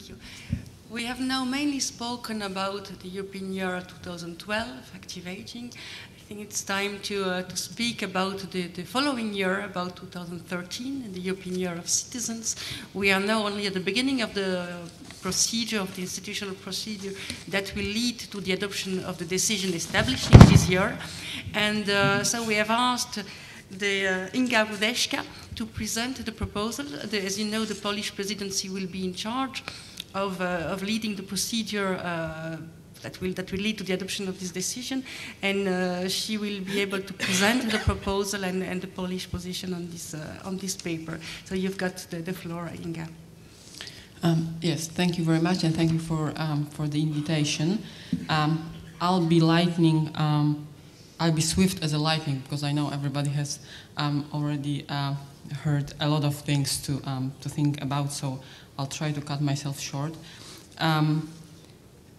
Thank you. We have now mainly spoken about the European Year 2012, activating. I think it's time to speak about the following year, about 2013, the European Year of Citizens. We are now only at the beginning of the procedure, of the institutional procedure that will lead to the adoption of the decision establishing this year. And so we have asked the Inga Rudecka to present the proposal. As you know, the Polish presidency will be in charge of leading the procedure that will lead to the adoption of this decision, and she will be able to present the proposal and the Polish position on this paper. So you've got the floor, Inga. Yes, thank you very much, and thank you for the invitation. I'll be lightning. I'll be swift as a lightning because I know everybody has already heard a lot of things to think about. So I'll try to cut myself short.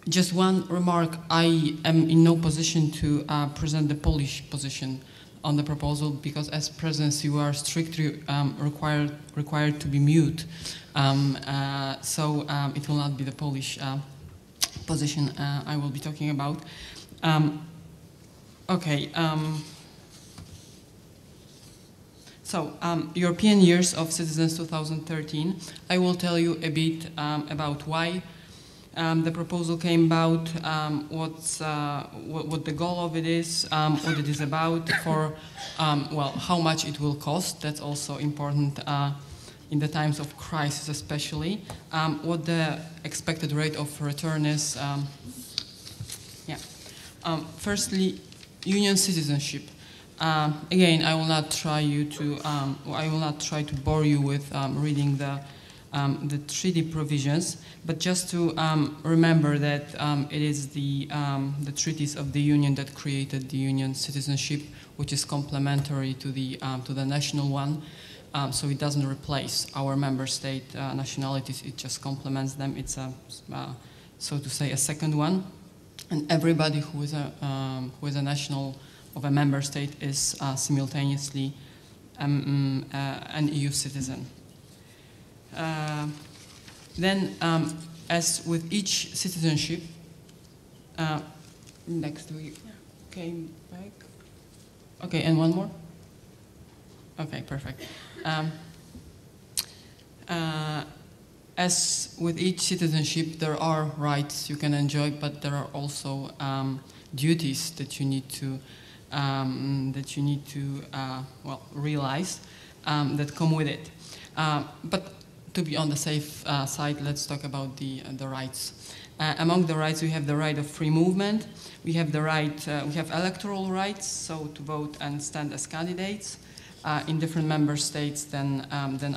Just one remark: I am in no position to present the Polish position on the proposal because, as presidency, you are strictly required to be mute. So it will not be the Polish position I will be talking about. Okay. European Years of Citizens 2013. I will tell you a bit about why the proposal came about, what the goal of it is, what it is about, for how much it will cost. That's also important in the times of crisis, especially. What the expected rate of return is. Firstly, union citizenship. Again, I will not try to bore you with reading the treaty provisions, but just to remember that it is the treaties of the Union that created the Union citizenship, which is complementary to the national one. So it doesn't replace our member state nationalities; it just complements them. It's so to say, a second one. And everybody who is a national of a member state is simultaneously an EU citizen. Then, as with each citizenship, next we came back. Okay, and one more. Okay, perfect. As with each citizenship, there are rights you can enjoy, but there are also duties that you need to realize that come with it. But to be on the safe side, let's talk about the rights. Among the rights, we have the right of free movement. We have the right. We have electoral rights, so to vote and stand as candidates in different member states than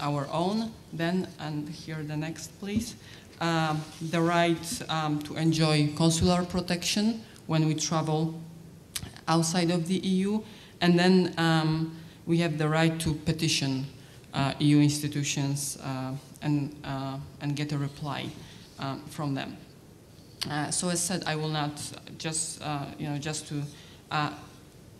our own. Then, and here the next, please. The right to enjoy consular protection when we travel outside of the EU, and then we have the right to petition EU institutions and get a reply from them. So as said, I will not just to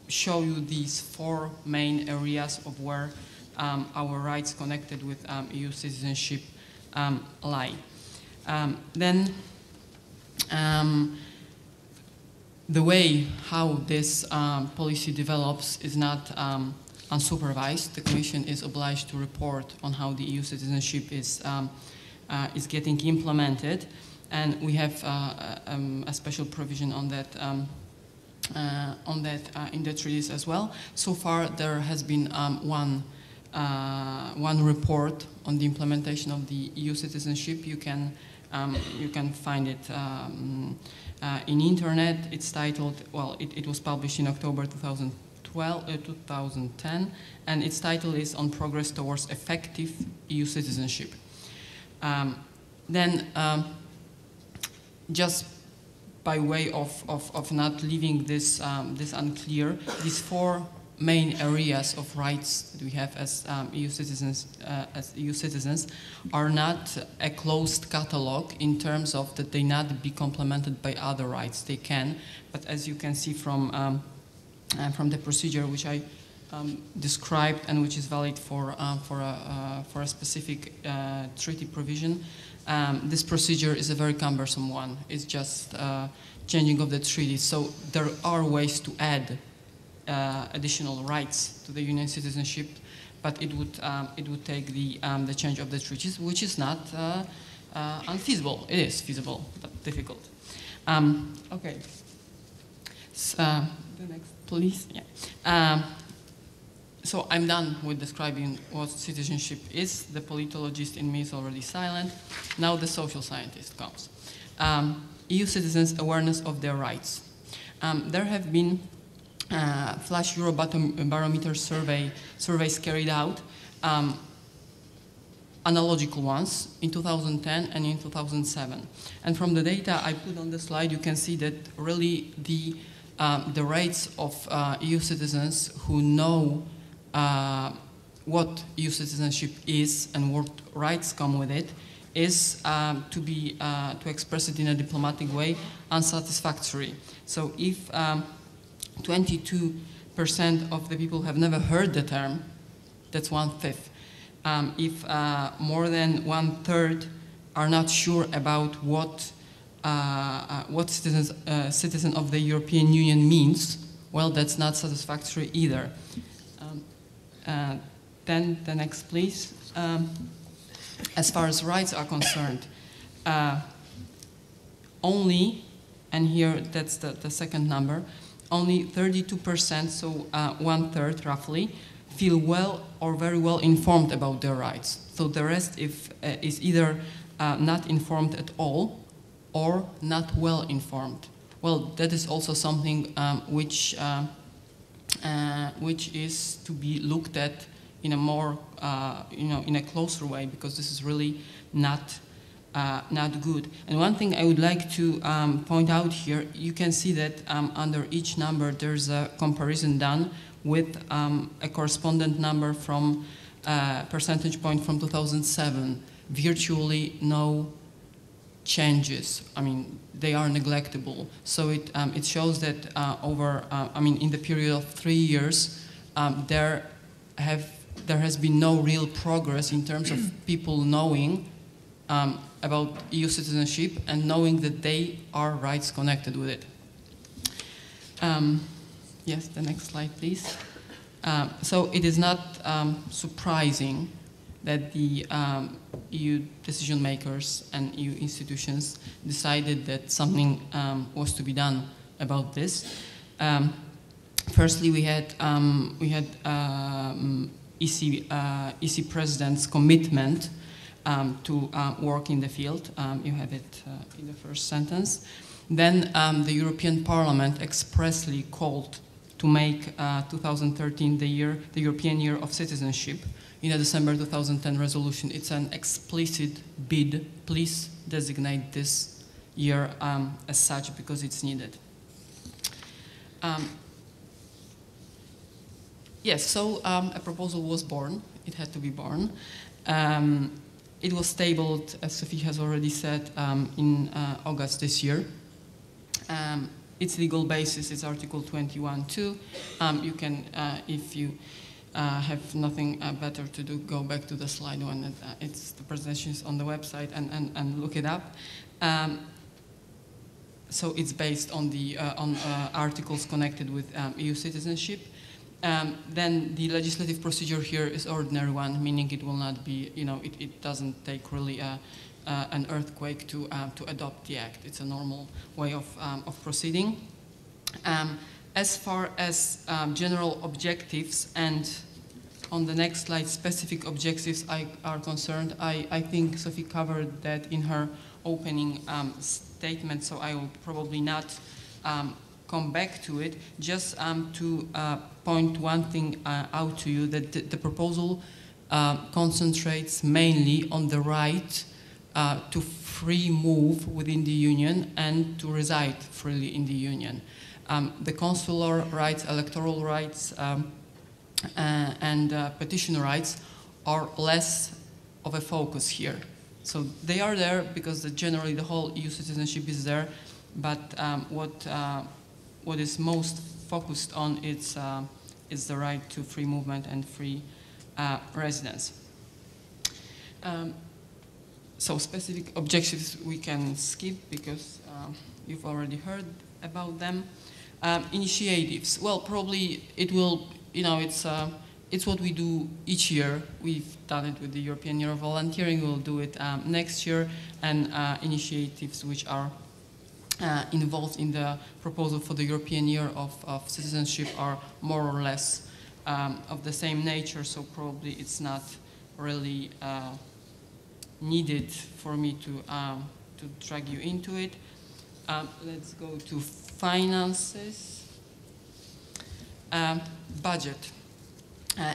show you these four main areas of where our rights connected with EU citizenship lie. Then the way how this policy develops is not unsupervised. The Commission is obliged to report on how the EU citizenship is getting implemented, and we have a special provision on that in the treaties as well. So far, there has been one report on the implementation of the EU citizenship. You can find it in internet. It's titled, it was published in October 2010, and its title is On Progress Towards Effective EU Citizenship. Just by way of not leaving this unclear, these four main areas of rights that we have as EU citizens are not a closed catalog in terms of that they not be complemented by other rights. They can, but as you can see from the procedure which I described and which is valid for a specific treaty provision, this procedure is a very cumbersome one. It's just changing of the treaty. So there are ways to add additional rights to the union citizenship, but it would take the change of the treaties, which is not unfeasible. It is feasible, but difficult. Okay. So, the next, please. Yeah. So I'm done with describing what citizenship is. The politologist in me is already silent. Now the social scientist comes. EU citizens' awareness of their rights. There have been flash Eurobarometer surveys carried out, analogical ones in 2010 and in 2007. And from the data I put on the slide, you can see that really the rates of EU citizens who know what EU citizenship is and what rights come with it is, to express it in a diplomatic way, unsatisfactory. So if 22% of the people have never heard the term, that's 1/5. If more than 1/3 are not sure about what citizen of the European Union means, well, that's not satisfactory either. Then the next, please. As far as rights are concerned, only, and here that's the second number, only 32%, so 1/3 roughly, feel well or very well informed about their rights. So the rest is either not informed at all or not well informed. Well, that is also something which is to be looked at in a more, in a closer way, because this is really not good. And one thing I would like to point out here, you can see that under each number there's a comparison done with a correspondent number from percentage point from 2007. Virtually no changes. I mean, they are neglectable. So it shows that in the period of 3 years, there has been no real progress in terms of people knowing about EU citizenship and knowing that they are rights connected with it. Yes, the next slide, please. So it is not surprising that the EU decision makers and EU institutions decided that something was to be done about this. Firstly, we had EC president's commitment to work in the field. You have it in the first sentence. Then the European Parliament expressly called to make 2013 the European Year of Citizenship in a December 2010 resolution. It's an explicit bid. Please designate this year as such because it's needed. Yes, so a proposal was born. It had to be born. It was tabled, as Sophie has already said, in August this year. Its legal basis is Article 21(2). You can, if you have nothing better to do, go back to the slide when the presentation is on the website and look it up. So it's based on the articles connected with EU citizenship. Then the legislative procedure here is ordinary one, meaning it will not be, it doesn't take really an earthquake to adopt the act. It's a normal way of proceeding. As far as general objectives and on the next slide specific objectives are concerned, I think Sophie covered that in her opening statement, so I will probably not come back to it. Just to point one thing out to you, that the proposal concentrates mainly on the right to free move within the Union and to reside freely in the Union. The consular rights, electoral rights, and petition rights are less of a focus here. So they are there because generally the whole EU citizenship is there, but what is most focused on is the right to free movement and free residence. So specific objectives we can skip because you've already heard about them. Initiatives, well, probably it will, you know, it's what we do each year. We've done it with the European Year of Volunteering, we'll do it next year, and initiatives which are involved in the proposal for the European Year of Citizenship are more or less of the same nature, so probably it's not really needed for me to drag you into it. Let's go to finances. Budget.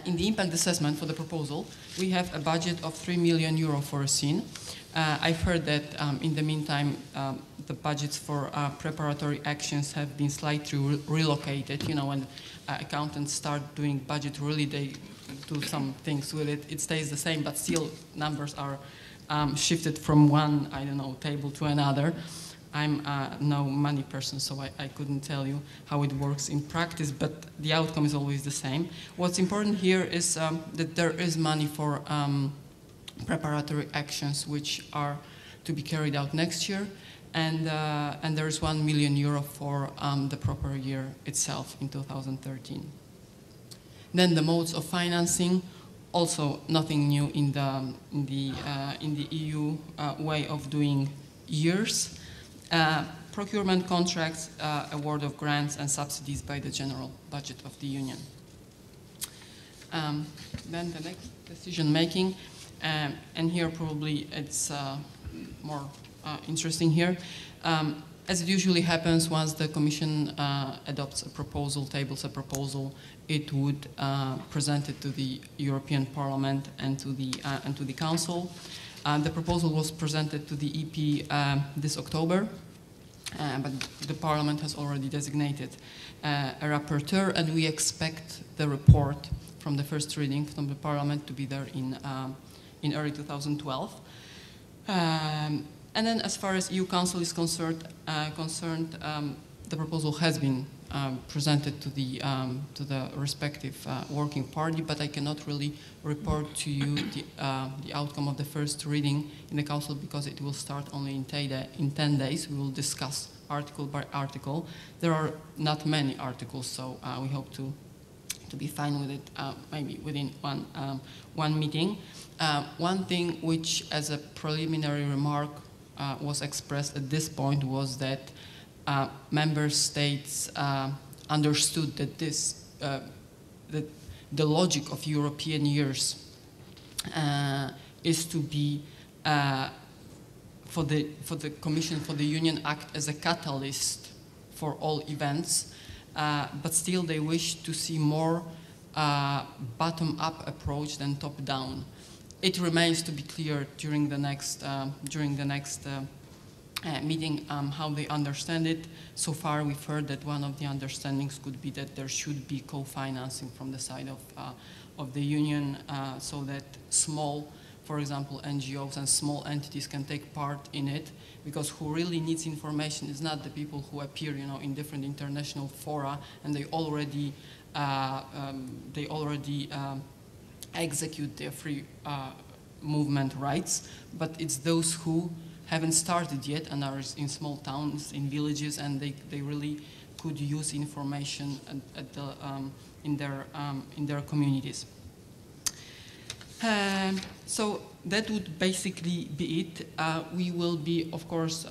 In the impact assessment for the proposal, we have a budget of 3 million euro foreseen. I've heard that in the meantime, the budgets for preparatory actions have been slightly relocated. You know, when accountants start doing budget, really they do some things with it. It stays the same, but still numbers are shifted from one, I don't know, table to another. I'm no money person, so I couldn't tell you how it works in practice, but the outcome is always the same. What's important here is that there is money for preparatory actions which are to be carried out next year, and there is 1 million euro for the proper year itself in 2013. Then the modes of financing, also nothing new in the EU way of doing years. Procurement contracts, award of grants and subsidies by the general budget of the Union. Then the next, decision making, and here probably it's more interesting here. As it usually happens, once the Commission adopts a proposal, tables a proposal, it would present it to the European Parliament and to the Council. The proposal was presented to the EP this October, but the Parliament has already designated a rapporteur, and we expect the report from the first reading from the Parliament to be there in early 2012. And then as far as EU Council is concerned, the proposal has been presented to the respective working party, but I cannot really report to you the outcome of the first reading in the Council because it will start only in 10 days. We will discuss article by article. There are not many articles, so we hope to be fine with it maybe within one meeting. One thing which, as a preliminary remark, was expressed at this point was that member states understood that that the logic of European years is to be for the Commission, for the Union, act as a catalyst for all events, but still they wish to see more bottom-up approach than top-down. It remains to be clear during the next meeting how they understand it. So far, we've heard that one of the understandings could be that there should be co-financing from the side of the Union, so that small, for example, NGOs and small entities can take part in it. Because who really needs information is not the people who appear, you know, in different international fora and they already execute their free movement rights, but it's those who haven't started yet and are in small towns, in villages, and they really could use information in their communities. So that would basically be it. We will be, of course,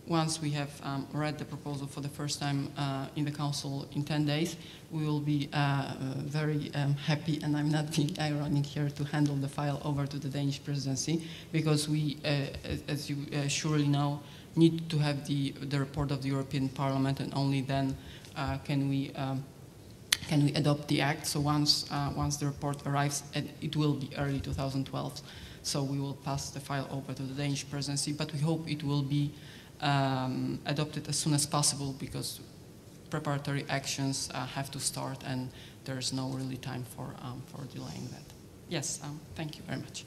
once we have read the proposal for the first time in the Council in 10 days, we will be very happy, and I'm not being ironic here, to handle the file over to the Danish presidency, because we, as you surely know, need to have the report of the European Parliament, and only then can we adopt the act. So once the report arrives, and it will be early 2012, so we will pass the file over to the Danish presidency, but we hope it will be adopted as soon as possible, because preparatory actions have to start, and there's no really time for delaying that. Yes, thank you very much.